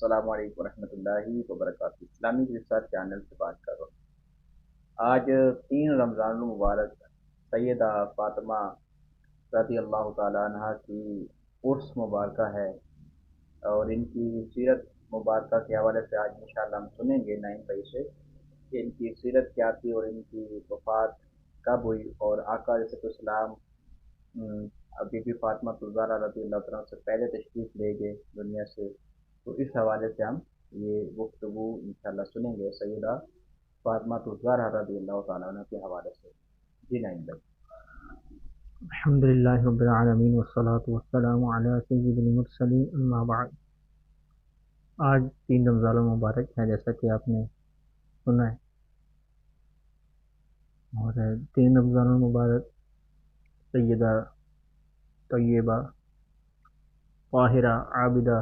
السلام علیکم ورحمۃ اللہ وبرکاتہ۔ اسلامک ریسرچ چینل سے بات کر رہا ہوں۔ آج 3 رمضان المبارک سیدہ فاطمہ رضی اللہ تعالیٰ عنہ کی عرس مبارکہ ہے، اور ان کی سیرت مبارکہ کے حوالے سے آج انشاءاللہ ہم سنیں گے 9 بجے سے کہ ان کی سیرت کیا تھی اور ان کی وفات کب ہوئی، اور آقا علیہ السلام بی بی فاطمہ الزہرا رضی اللہ تعالیٰ سے پہلے تشریف لے گئے دنیا سے، تو اس حوالے سے ہم یہ گفتگو انشاءاللہ سنیں گے سیدہ فاطمہ الزہرا رضی اللہ تعالیٰ عنہ کے حوالے سے۔ جی نہیں بھائی۔ الحمدللہ رب العالمین والصلاة والسلام علی سید المرسلین اما بعد۔ آج 3 رمضان المبارک ہے جیسا کہ آپ نے سنا ہے، اور 3 رمضان المبارک سیدہ طیبہ طاہرہ عابدہ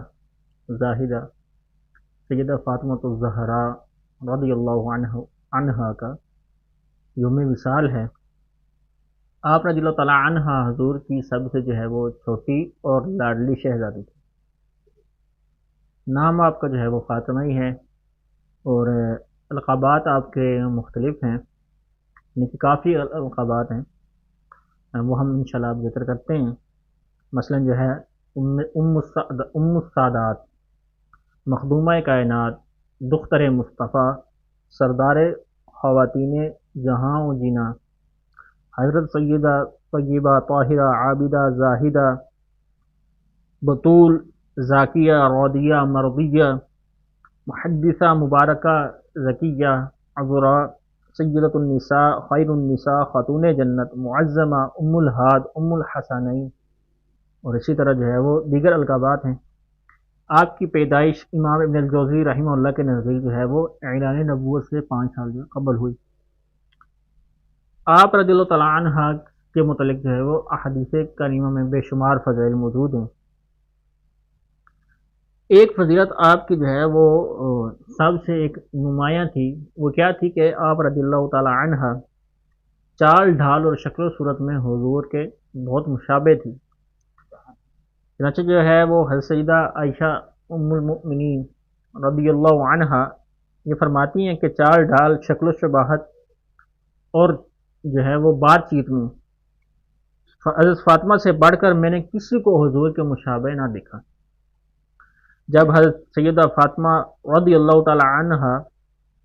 زاہدہ سیدہ فاطمہ الزہرا رضی اللہ عنہا کا یوم وصال ہے۔ آپ رضی اللہ تعالیٰ عنہ حضور کی سب سے جو ہے وہ چھوٹی اور لاڈلی شہزادی تھی۔ نام آپ کا جو ہے وہ فاطمہ ہی ہے، اور القابات آپ کے مختلف ہیں، یعنی کہ کافی القابات ہیں، وہ ہم انشاءاللہ اب ذکر کرتے ہیں۔ مثلا جو ہے ام السادات، مخدومہ کائنات، دختر مصطفیٰ، سردار خواتین جہاں و جینا، حضرت سیدہ طیبہ طاہرہ عابدہ زاہدہ بطول ذاکیہ راضیہ مرضیہ محدثہ مبارکہ ذکیہ عذرا سیدۃ النساء خیر النساء خاتون جنت معظمہ ام الہاد ام الحسنین، اور اسی طرح جو ہے وہ دیگر القابات ہیں۔ آپ کی پیدائش امام ابن الجوزی رحمہ اللہ کے نزدیک جو ہے وہ اعلان نبوت سے 5 سال قبل ہوئی۔ آپ رضی اللہ تعالیٰ عنہ کے متعلق جو ہے وہ احادیث کریمہ میں بے شمار فضائل موجود ہیں۔ ایک فضیلت آپ کی جو ہے وہ سب سے ایک نمایاں تھی، وہ کیا تھی کہ آپ رضی اللہ تعالیٰ عنہ چال ڈھال اور شکل و صورت میں حضور کے بہت مشابہ تھی۔ چنانچہ جو ہے وہ حضرت سیدہ عائشہ ام المؤمنین رضی اللہ عنہا یہ فرماتی ہیں کہ چال ڈھال، شکل و شباہت اور جو ہے وہ بات چیت میں حضرت فاطمہ سے بڑھ کر میں نے کسی کو حضور کے مشابہ نہ دیکھا۔ جب حضرت سیدہ فاطمہ رضی اللہ تعالی عنہا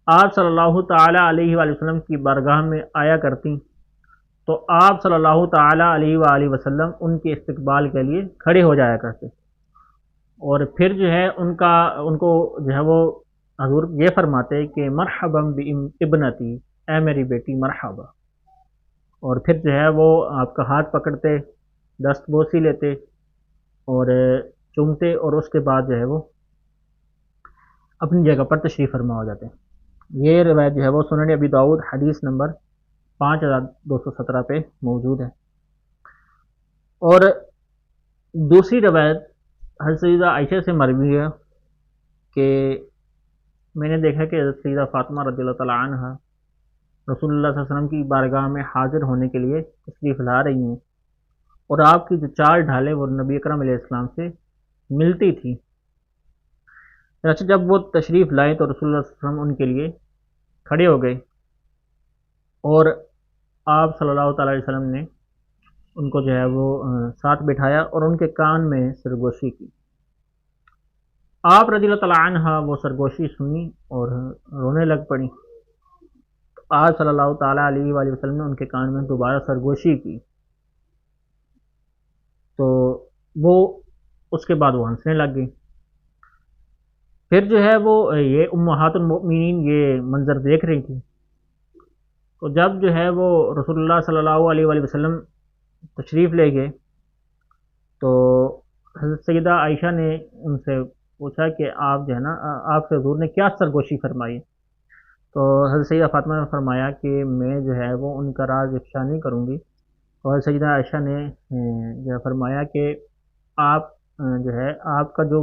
آپ صلی اللہ تعالی علیہ وآلہ وسلم کی بارگاہ میں آیا کرتی تو آپ صلی اللہ تعالی علیہ وآلہ وسلم ان کے استقبال کے لیے کھڑے ہو جایا کرتے، اور پھر جو ہے ان کو جو ہے وہ حضور یہ فرماتے کہ مرحبا بابنتی، اے میری بیٹی مرحبا، اور پھر جو ہے وہ آپ کا ہاتھ پکڑتے، دست بوسی لیتے اور چومتے، اور اس کے بعد جو ہے وہ اپنی جگہ پر تشریف فرما ہو جاتے ہیں۔ یہ روایت جو ہے وہ سنن ابی داؤد حدیث نمبر 5217 پہ موجود ہے۔ اور دوسری روایت حضرت سیدہ عائشہ سے مروی ہے کہ میں نے دیکھا کہ حضرت سیدہ فاطمہ رضی اللہ تعالیٰ عنہ رسول اللہ صلی اللہ علیہ وسلم کی بارگاہ میں حاضر ہونے کے لیے تشریف لا رہی ہیں، اور آپ کی جو چال ڈھالے وہ نبی اکرم علیہ السلام سے ملتی تھی۔ چنانچہ جب وہ تشریف لائے تو رسول اللہ صلی اللہ علیہ وسلم ان کے لیے کھڑے ہو گئے، اور آپ صلی اللہ تعالی علیہ وسلم نے ان کو جو ہے وہ ساتھ بٹھایا اور ان کے کان میں سرگوشی کی۔ آپ رضی اللہ تعالیٰ عنہ وہ سرگوشی سنی اور رونے لگ پڑی۔ آپ صلی اللہ تعالیٰ علیہ وآلہ وسلم نے ان کے کان میں دوبارہ سرگوشی کی، تو وہ اس کے بعد وہ ہنسنے لگ گئی۔ پھر جو ہے وہ یہ امہات المؤمنین یہ منظر دیکھ رہی تھی، تو جب جو ہے وہ رسول اللہ صلی اللہ علیہ وآلہ وسلم تشریف لے گئے تو حضرت سیدہ عائشہ نے ان سے پوچھا کہ آپ جو ہے نا آپ سے حضور نے کیا سرگوشی فرمائی؟ تو حضرت سیدہ فاطمہ نے فرمایا کہ میں جو ہے وہ ان کا راز افشا نہیں کروں گی، اور سیدہ عائشہ نے جو ہے فرمایا کہ آپ جو ہے آپ کا جو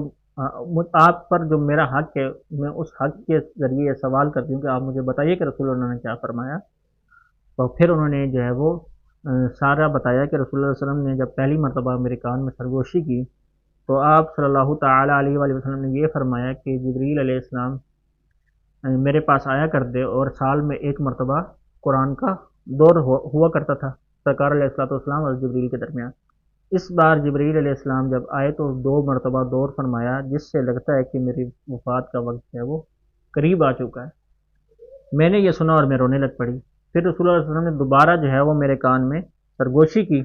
آپ پر جو میرا حق ہے، میں اس حق کے ذریعے یہ سوال کرتی ہوں کہ آپ مجھے بتائیے کہ رسول اللہ نے کیا فرمایا۔ تو پھر انہوں نے جو ہے وہ سارا بتایا کہ رسول اللہ صلی اللہ علیہ وسلم نے جب پہلی مرتبہ میرے کان میں سرگوشی کی تو آپ صلی اللہ تعالیٰ علیہ وآلہ وسلم نے یہ فرمایا کہ جبریل علیہ السلام میرے پاس آیا کرتے اور سال میں ایک مرتبہ قرآن کا دور ہوا کرتا تھا سرکار علیہ السلام اور جبریل کے درمیان۔ اس بار جبریل علیہ السلام جب آئے تو 2 مرتبہ دور فرمایا، جس سے لگتا ہے کہ میری وفات کا وقت ہے وہ قریب آ چکا ہے۔ میں نے یہ سنا اور میں رونے لگ پڑی۔ پھر رسول اللہ صلی اللہ علیہ وسلم نے دوبارہ جو ہے وہ میرے کان میں سرگوشی کی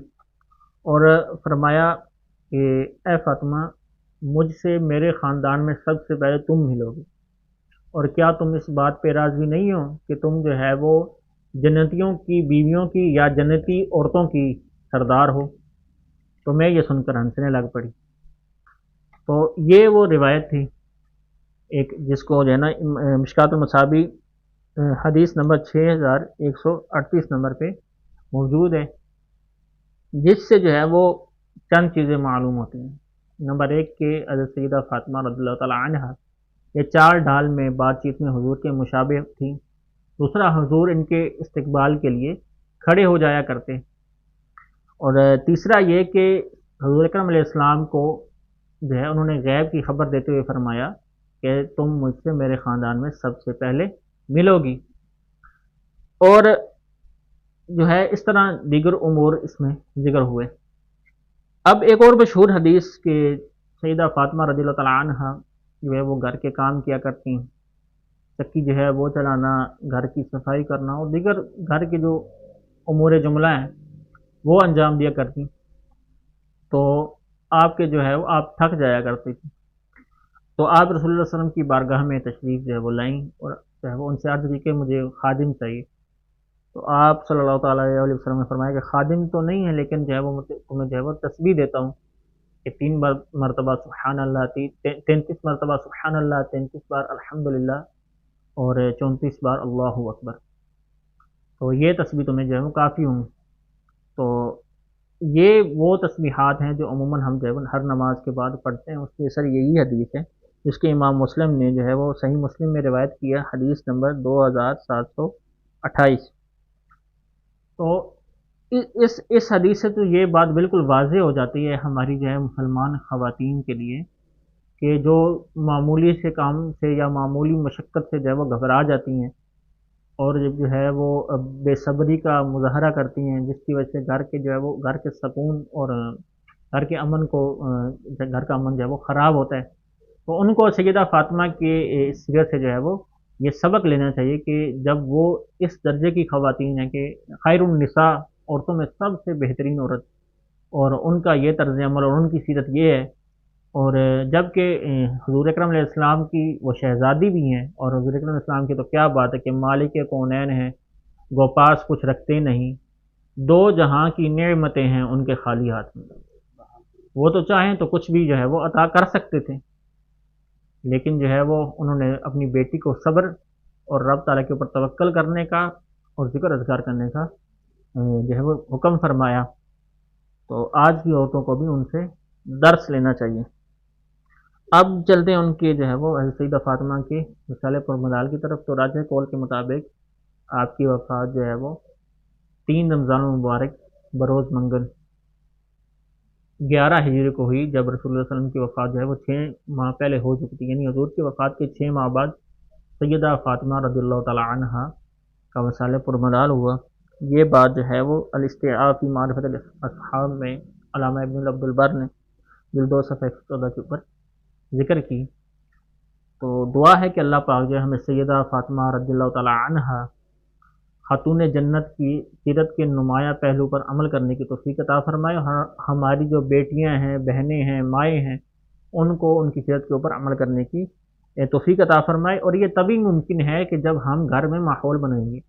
اور فرمایا کہ اے فاطمہ، مجھ سے میرے خاندان میں سب سے پہلے تم ملو گی، اور کیا تم اس بات پہ راضی نہیں ہو کہ تم جو ہے وہ جنتیوں کی بیویوں کی یا جنتی عورتوں کی سردار ہو؟ تو میں یہ سن کر ہنسنے لگ پڑی۔ تو یہ وہ روایت تھی ایک جس کو جو ہے نا مشکات المصابی حدیث نمبر 6138 نمبر پہ موجود ہے، جس سے جو ہے وہ چند چیزیں معلوم ہوتی ہیں۔ نمبر 1 کہ حضرت سیدہ فاطمہ رضی اللہ تعالیٰ عنہ یہ 4 ڈھال میں بات چیت میں حضور کے مشابہ تھیں۔ دوسرا، حضور ان کے استقبال کے لیے کھڑے ہو جایا کرتے، اور تیسرا یہ کہ حضور اکرم علیہ السلام کو جو ہے انہوں نے غیب کی خبر دیتے ہوئے فرمایا کہ تم مجھ سے میرے خاندان میں سب سے پہلے ملو گی، اور جو ہے اس طرح دیگر امور اس میں ذکر ہوئے۔ اب ایک اور مشہور حدیث کہ سیدہ فاطمہ رضی اللہ تعالیٰ عنہ جو ہے وہ گھر کے کام کیا کرتی ہیں، چکی جو ہے وہ چلانا، گھر کی صفائی کرنا اور دیگر گھر کے جو امور جملہ ہیں وہ انجام دیا کرتی، تو آپ کے جو ہے وہ آپ تھک جایا کرتی تھی، تو آپ رسول اللہ صلی اللہ علیہ وسلم کی بارگاہ میں تشریف جو ہے وہ لائیں اور جو ہے وہ ان سے عرض کی کہ مجھے خادم چاہیے۔ تو آپ صلی اللہ تعالیٰ علیہ وسلم نے فرمایا کہ خادم تو نہیں ہے، لیکن جو ہے وہ تمہیں جو ہے وہ تسبیح دیتا ہوں کہ 3 مرتبہ سبحان اللہ، 33 مرتبہ سبحان اللہ، 33 بار الحمدللہ اور 34 بار اللہ اکبر، تو یہ تسبیح تمہیں جو ہے وہ کافی ہوں۔ تو یہ وہ تسبیحات ہیں جو عموماً ہم جو ہے ہر نماز کے بعد پڑھتے ہیں۔ اس کی اثر یہی حدیث ہے جس کے امام مسلم نے جو ہے وہ صحیح مسلم میں روایت کیا، حدیث نمبر 2728۔ تو اس حدیث سے تو یہ بات بالکل واضح ہو جاتی ہے ہماری جو ہے مسلمان خواتین کے لیے کہ جو معمولی سے کام سے یا معمولی مشقت سے جو ہے وہ گھبرا جاتی ہیں اور جب جو ہے وہ بے صبری کا مظاہرہ کرتی ہیں، جس کی وجہ سے گھر کے جو ہے وہ گھر کے سکون اور گھر کے امن کو گھر کا امن جو ہے وہ خراب ہوتا ہے، تو ان کو سیدہ فاطمہ کے سیرت سے جو ہے وہ یہ سبق لینا چاہیے کہ جب وہ اس درجے کی خواتین ہیں کہ خیر النساء، عورتوں میں سب سے بہترین عورت، اور ان کا یہ طرز عمل اور ان کی سیرت یہ ہے، اور جب کہ حضور اکرم علیہ السلام کی وہ شہزادی بھی ہیں، اور حضور اکرم علیہ السلام کی تو کیا بات ہے کہ مالک کونین ہیں، گوپاس کچھ رکھتے نہیں، 2 جہاں کی نعمتیں ہیں ان کے خالی ہاتھ میں، وہ تو چاہیں تو کچھ بھی جو ہے وہ عطا کر سکتے تھے، لیکن جو ہے وہ انہوں نے اپنی بیٹی کو صبر اور رب تعالیٰ کے اوپر توکل کرنے کا اور ذکر اذکار کرنے کا جو ہے وہ حکم فرمایا۔ تو آج کی عورتوں کو بھی ان سے درس لینا چاہیے۔ اب چلتے ہیں ان کے جو ہے وہ حضرت سیدہ فاطمہ کے رسالہ پرمدال کی طرف۔ تو راجہ قول کے مطابق آپ کی وفات جو ہے وہ 3 رمضان المبارک بروز منگل 11 ہجری کو ہوئی، جب رسول اللہ صلی اللہ علیہ وسلم کی وفات جو ہے وہ 6 ماہ پہلے ہو چکی تھی، یعنی حضور کی وفات کے 6 ماہ بعد سیدہ فاطمہ رضی اللہ تعالی عنہا کا وصال پرمدال ہوا۔ یہ بات جو ہے وہ الاستیعاب فی معرفت الاصحاب میں علامہ ابن عبد البر نے جلد 2 صفحہ 14 کے اوپر ذکر کی۔ تو دعا ہے کہ اللہ پاک جو ہے ہمیں سیدہ فاطمہ رضی اللہ تعالی عنہا خاتون جنت کی سیرت کے نمایاں پہلو پر عمل کرنے کی توفیق عطا فرمائے، اور ہماری جو بیٹیاں ہیں، بہنیں ہیں، مائیں ہیں، ان کو ان کی سیرت کے اوپر عمل کرنے کی توفیق عطا فرمائے۔ اور یہ تبھی ممکن ہے کہ جب ہم گھر میں ماحول بنائیں گے،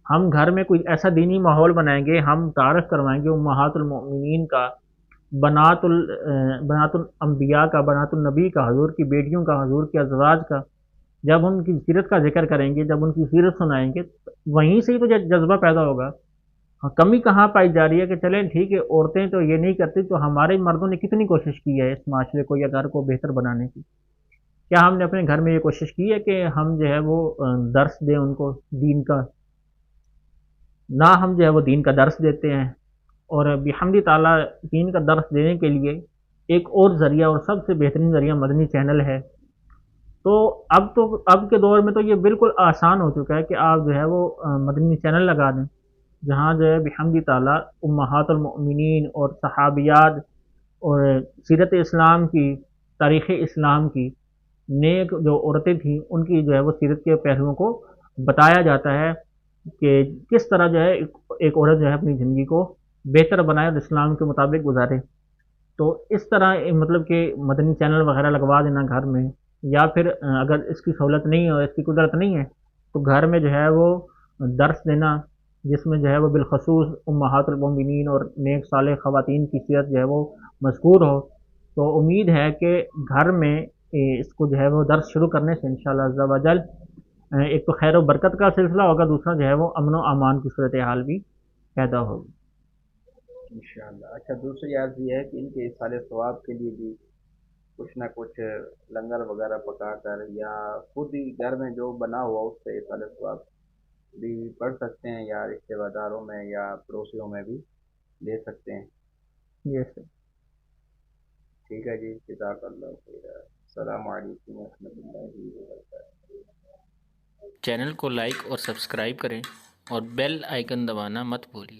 ہم گھر میں کوئی ایسا دینی ماحول بنائیں گے، ہم تعارف کروائیں گے امہات المؤمنین کا، بنات الانبیاء کا، بنات النبی کا، حضور کی بیٹیوں کا، حضور کے ازواج کا، جب ان کی سیرت کا ذکر کریں گے، جب ان کی سیرت سنائیں گے، وہیں سے ہی تو جذبہ پیدا ہوگا۔ کمی کہاں پائی جا رہی ہے کہ چلیں ٹھیک ہے عورتیں تو یہ نہیں کرتی، تو ہمارے مردوں نے کتنی کوشش کی ہے اس معاشرے کو یا گھر کو بہتر بنانے کی؟ کیا ہم نے اپنے گھر میں یہ کوشش کی ہے کہ ہم جو ہے وہ درس دیں ان کو دین کا؟ نہ ہم جو ہے وہ دین کا درس دیتے ہیں، اور بحمد تعالیٰ دین کا درس دینے کے لیے ایک اور ذریعہ اور سب سے بہترین ذریعہ مدنی چینل ہے۔ تو اب کے دور میں تو یہ بالکل آسان ہو چکا ہے کہ آپ جو ہے وہ مدنی چینل لگا دیں، جہاں جو ہے بحمد تعالیٰ امہات المؤمنین اور صحابیات اور سیرت اسلام کی، تاریخ اسلام کی نیک جو عورتیں تھیں ان کی جو ہے وہ سیرت کے پہلوؤں کو بتایا جاتا ہے کہ کس طرح جو ہے ایک عورت جو ہے اپنی زندگی کو بہتر بنائے اور اسلام کے مطابق گزارے۔ تو اس طرح مطلب کہ مدنی چینل وغیرہ لگوا دینا گھر میں، یا پھر اگر اس کی سہولت نہیں ہے اور اس کی قدرت نہیں ہے تو گھر میں جو ہے وہ درس دینا، جس میں جو ہے وہ بالخصوص امہات المومنین اور نیک صالح خواتین کی سیرت جو ہے وہ مذکور ہو۔ تو امید ہے کہ گھر میں اس کو جو ہے وہ درس شروع کرنے سے انشاءاللہ عز و جل ایک تو خیر و برکت کا سلسلہ ہوگا، دوسرا جو ہے وہ امن و امان کی صورتحال بھی پیدا ہوگی انشاءاللہ۔ اچھا، دوسری عرض یہ ہے کہ ان کے اصال ثواب کے لیے بھی کچھ نہ کچھ لنگر وغیرہ پکا کر یا خود ہی گھر میں جو بنا ہوا اس سے اصال ثواب بھی پڑھ سکتے ہیں، یا رشتہ داروں میں یا پڑوسیوں میں بھی دے سکتے ہیں۔ یہ سب۔ ٹھیک ہے جی، جزاک اللہ خیر۔ السلام علیکم ورحمۃ اللہ وبرکاتہ۔ چینل کو لائک اور سبسکرائب کریں اور بیل آئیکن دبانا مت بھولیے۔